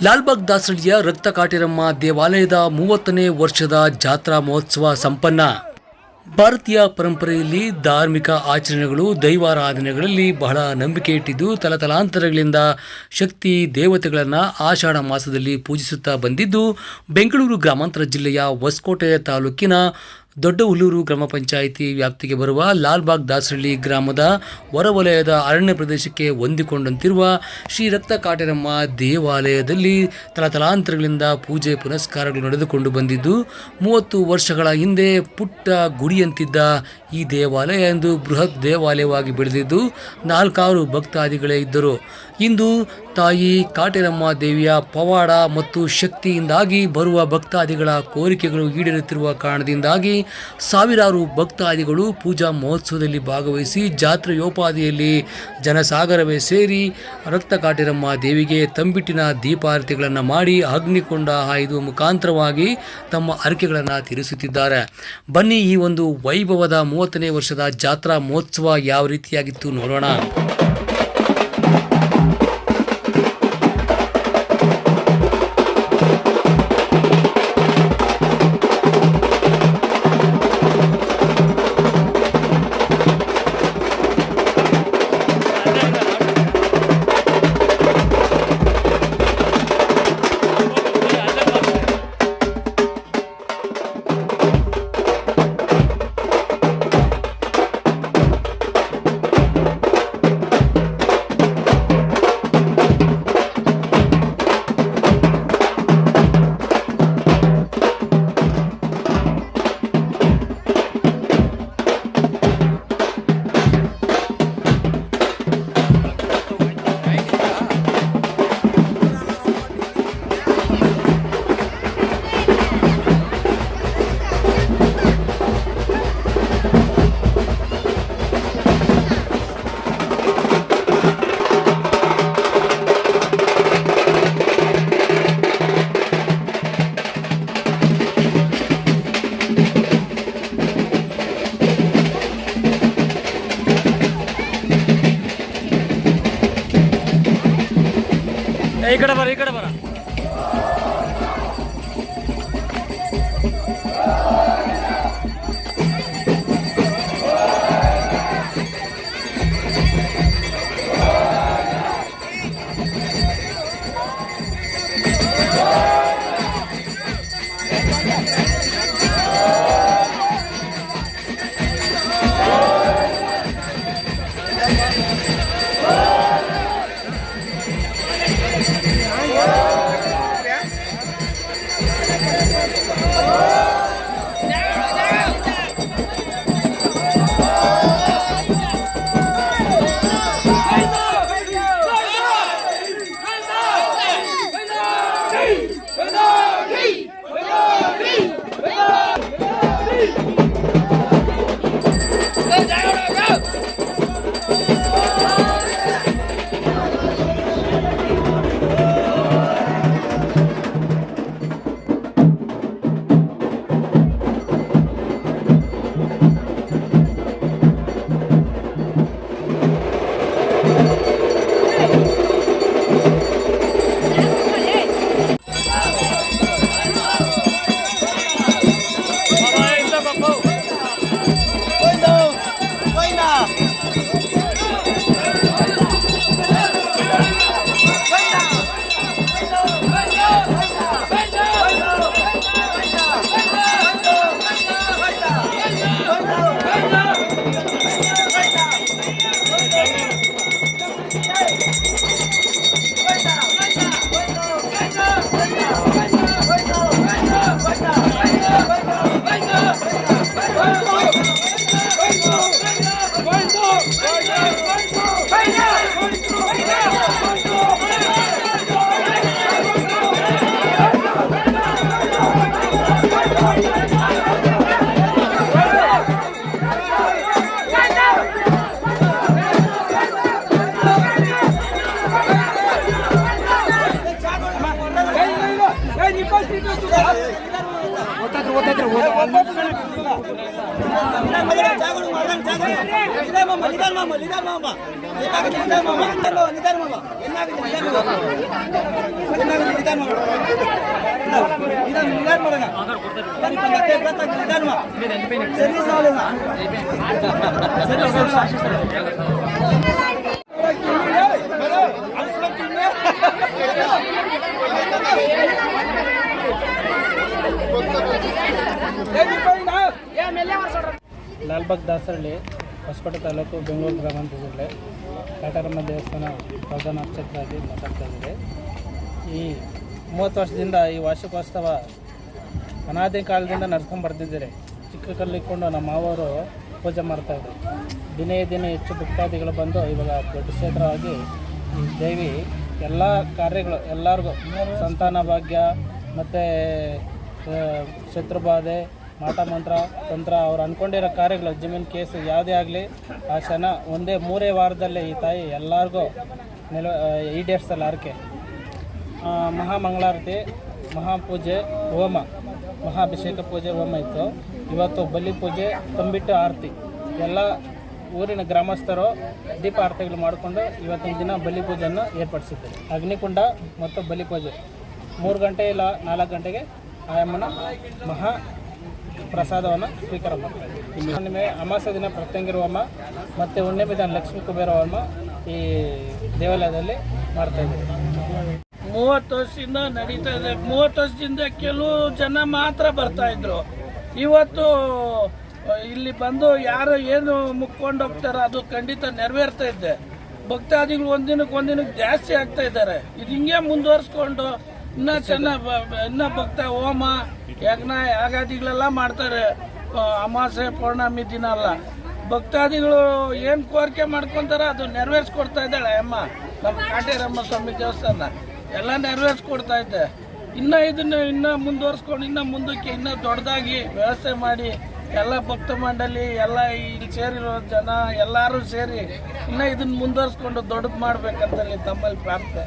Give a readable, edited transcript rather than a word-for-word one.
ಲಾಲ್ಬಾಗ್ ದಾಸರಳ್ಳಿಯ ರಕ್ತ ಕಾಟೇರಮ್ಮ ದೇವಾಲಯದ 30ನೇ ವರ್ಷದ ಜಾತ್ರಾ ಮಹೋತ್ಸವ ಸಂಪನ್ನ. ಭಾರತೀಯ ಪರಂಪರೆಯಲ್ಲಿ ಧಾರ್ಮಿಕ ಆಚರಣೆಗಳು, ದೈವಾರಾಧನೆಗಳಲ್ಲಿ ಬಹಳ ನಂಬಿಕೆ ಇಟ್ಟಿದ್ದು, ತಲತಲಾಂತರಗಳಿಂದ ಶಕ್ತಿ ದೇವತೆಗಳನ್ನು ಆಷಾಢ ಮಾಸದಲ್ಲಿ ಪೂಜಿಸುತ್ತಾ ಬಂದಿದ್ದು, ಬೆಂಗಳೂರು ಗ್ರಾಮಾಂತರ ಜಿಲ್ಲೆಯ ಹೊಸಕೋಟೆ ತಾಲೂಕಿನ ದೊಡ್ಡಹುಲ್ಲೂರು ಗ್ರಾಮ ಪಂಚಾಯಿತಿ ವ್ಯಾಪ್ತಿಗೆ ಬರುವ ಲಾಲ್ಬಾಗ್ ದಾಸರಳ್ಳಿ ಗ್ರಾಮದ ಹೊರವಲಯದ ಅರಣ್ಯ ಪ್ರದೇಶಕ್ಕೆ ಹೊಂದಿಕೊಂಡಂತಿರುವ ಶ್ರೀ ರಕ್ತ ಕಾಟೇರಮ್ಮ ದೇವಾಲಯದಲ್ಲಿ ತಲತಲಾಂತರಗಳಿಂದ ಪೂಜೆ ಪುನಸ್ಕಾರಗಳು ನಡೆದುಕೊಂಡು ಬಂದಿದ್ದು, 30 ವರ್ಷಗಳ ಹಿಂದೆ ಪುಟ್ಟ ಗುಡಿಯಂತಿದ್ದ ಈ ದೇವಾಲಯ ಇಂದು ಬೃಹತ್ ದೇವಾಲಯವಾಗಿ ಬೆಳೆದಿದ್ದು, 4 ಭಕ್ತಾದಿಗಳೇ ಇದ್ದರು. ಇಂದು ತಾಯಿ ಕಾಟೇರಮ್ಮ ದೇವಿಯ ಪವಾಡ ಮತ್ತು ಶಕ್ತಿಯಿಂದಾಗಿ ಬರುವ ಭಕ್ತಾದಿಗಳ ಕೋರಿಕೆಗಳು ಈಡೇರುತ್ತಿರುವ ಕಾರಣದಿಂದಾಗಿ ಸಾವಿರಾರು ಭಕ್ತಾದಿಗಳು ಪೂಜಾ ಮಹೋತ್ಸವದಲ್ಲಿ ಭಾಗವಹಿಸಿ ಜಾತ್ರೆಯೋಪಾದಿಯಲ್ಲಿ ಜನಸಾಗರವೇ ಸೇರಿ ರಕ್ತ ಕಾಟೇರಮ್ಮ ದೇವಿಗೆ ತಂಬಿಟ್ಟಿನ ದೀಪಾರತಿಗಳನ್ನು ಮಾಡಿ ಅಗ್ನಿಕೊಂಡ ಹಾಯ್ದು ಮುಖಾಂತರವಾಗಿ ತಮ್ಮ ಹರಕೆಗಳನ್ನು ತೀರಿಸುತ್ತಿದ್ದಾರೆ. ಬನ್ನಿ, ಈ ಒಂದು ವೈಭವದ 30ನೇ ವರ್ಷದ ಜಾತ್ರಾ ಮಹೋತ್ಸವ ಯಾವ ರೀತಿಯಾಗಿತ್ತು ನೋಡೋಣ. ಈ ಕಡೆ ಬರ. ಲಾಲ್ಬಾಗ್ ದಾಸರಳ್ಳಿ ಹೊಸಕೋಟೆ ತಾಲೂಕು ಬೆಂಗಳೂರು ಗ್ರಾಮಾಂತರ ಜಿಲ್ಲೆ ಕಾಟರಮ್ಮ ದೇವಸ್ಥಾನ ಪ್ರಧಾನ ಅರ್ಚಕರಾಗಿ ಮಾತಾಡ್ತಾ ಇದ್ದಾರೆ. ಈ 30 ವರ್ಷದಿಂದ ಈ ವಾರ್ಷಿಕೋತ್ಸವ ಅನಾದಿ ಕಾಲದಿಂದ ನಡ್ಸ್ಕೊಂಡು ಬರ್ತಿದ್ದಾರೆ. ಚಿಕ್ಕ ಕಲ್ಲಿಕೊಂಡು ನಮ್ಮ ಮಾವರು ಪೂಜೆ ಮಾಡ್ತಾಯಿದ್ರು. ದಿನೇ ದಿನೇ ಹೆಚ್ಚು ಭಕ್ತಾದಿಗಳು ಬಂದು ಇವಾಗ ದೊಡ್ಡ ಕ್ಷೇತ್ರವಾಗಿ ಈ ದೇವಿ ಎಲ್ಲ ಕಾರ್ಯಗಳು ಎಲ್ಲರಿಗೂ ಸಂತಾನ ಭಾಗ್ಯ ಮತ್ತು ಶತ್ರುಬಾಧೆ ಮಾಟ ಮಂತ್ರ ತಂತ್ರ ಅವ್ರು ಅಂದ್ಕೊಂಡಿರೋ ಕಾರ್ಯಗಳು ಜಮೀನು ಕೇಸು ಯಾವುದೇ ಆಗಲಿ ಆ ಕ್ಷಣ ಒಂದೇ 3 ವಾರದಲ್ಲೇ ಈ ತಾಯಿ ಎಲ್ಲರಿಗೂ ಈಡೇರಿಸಲ್ಲ ಹರಕೆ. ಮಹಾಮಂಗಳಾರತಿ, ಮಹಾಪೂಜೆ, ಹೋಮ, ಮಹಾಭಿಷೇಕ ಪೂಜೆ ಹೋಮ ಇತ್ತು. ಇವತ್ತು ಬಲಿ ಪೂಜೆ, ತಂಬಿಟ್ಟು ಆರತಿ ಎಲ್ಲ ಊರಿನ ಗ್ರಾಮಸ್ಥರು ದೀಪ ಆರತಿಗಳು ಮಾಡಿಕೊಂಡು ಇವತ್ತಿನ ದಿನ ಬಲಿ ಪೂಜೆಯನ್ನು ಏರ್ಪಡಿಸಿದ್ದಾರೆ. ಅಗ್ನಿಕುಂಡ ಮತ್ತು ಬಲಿ ಪೂಜೆ 3 ಗಂಟೆ ಇಲ್ಲ 4 ಗಂಟೆಗೆ ಆಯಮ್ಮನ ಮಹಾ ಪ್ರಸಾದವನ್ನು ಸ್ವೀಕಾರ ಮಾಡ್ತಾರೆ. ಹುಣ್ಣಿಮೆ ಅಮಾವಾಸ್ಯೆ ದಿನ ಪ್ರತ್ಯಂಗಿರ ಹೋಮ ಮತ್ತು ಹುಣ್ಣಿಮೆ ದಿನ ಲಕ್ಷ್ಮೀ ಕುಬೇರ ಹೋಮ ಈ ದೇವಾಲಯದಲ್ಲಿ ಮಾಡ್ತಾಯಿದ್ದೀವಿ. 30 ವರ್ಷದಿಂದ ನಡೀತಾ ಇದೆ. 30 ವರ್ಷದಿಂದ ಕೆಲವು ಜನ ಮಾತ್ರ ಬರ್ತಾಯಿದ್ರು. ಇವತ್ತು ಇಲ್ಲಿ ಬಂದು ಯಾರು ಏನು ಮುಕ್ಕೊಂಡು ಹೋಗ್ತಾರೋ ಅದು ಖಂಡಿತ ನೆರವೇರ್ತಾ ಇದ್ದೆ. ಭಕ್ತಾದಿಗಳು ಒಂದಿನಕ್ಕೆ ಜಾಸ್ತಿ ಆಗ್ತಾ ಇದ್ದಾರೆ. ಇದು ಹಿಂಗೆ ಮುಂದುವರಿಸ್ಕೊಂಡು ಇನ್ನೂ ಇನ್ನೂ ಭಕ್ತ ಹೋಮ ಯಜ್ಞ ಯಾಗಾದಿಗಳೆಲ್ಲ ಮಾಡ್ತಾರೆ. ಅಮಾವಾಸ್ಯೆ ಪೌರ್ಣಮಿ ದಿನ ಅಲ್ಲ, ಭಕ್ತಾದಿಗಳು ಏನು ಕೋರಿಕೆ ಮಾಡ್ಕೊತಾರೆ ಅದು ನೆರವೇರಿಸ್ಕೊಡ್ತಾ ಇದ್ದಾಳೆ ಅಮ್ಮ. ನಮ್ಮ ಕಾಟೇರಮ್ಮ ಸ್ವಾಮಿ ದೇವಸ್ಥಾನ ಎಲ್ಲ ನೆರವೇರಿಸ್ಕೊಡ್ತಾ ಇದ್ದೆ. ಇದನ್ನು ಮುಂದುವರಿಸ್ಕೊಂಡು ಮುಂದಕ್ಕೆ ಇನ್ನೂ ದೊಡ್ಡದಾಗಿ ವ್ಯವಸ್ಥೆ ಮಾಡಿ ಎಲ್ಲ ಭಕ್ತ ಮಂಡಳಿ ಎಲ್ಲ ಇಲ್ಲಿ ಸೇರಿರೋ ಜನ ಎಲ್ಲರೂ ಸೇರಿ ಇದನ್ನು ಮುಂದುವರಿಸ್ಕೊಂಡು ದೊಡ್ಡದು ಮಾಡ್ಬೇಕಂತಲ್ಲಿ ತಮ್ಮಲ್ಲಿ ಪ್ರಾರ್ಥನೆ.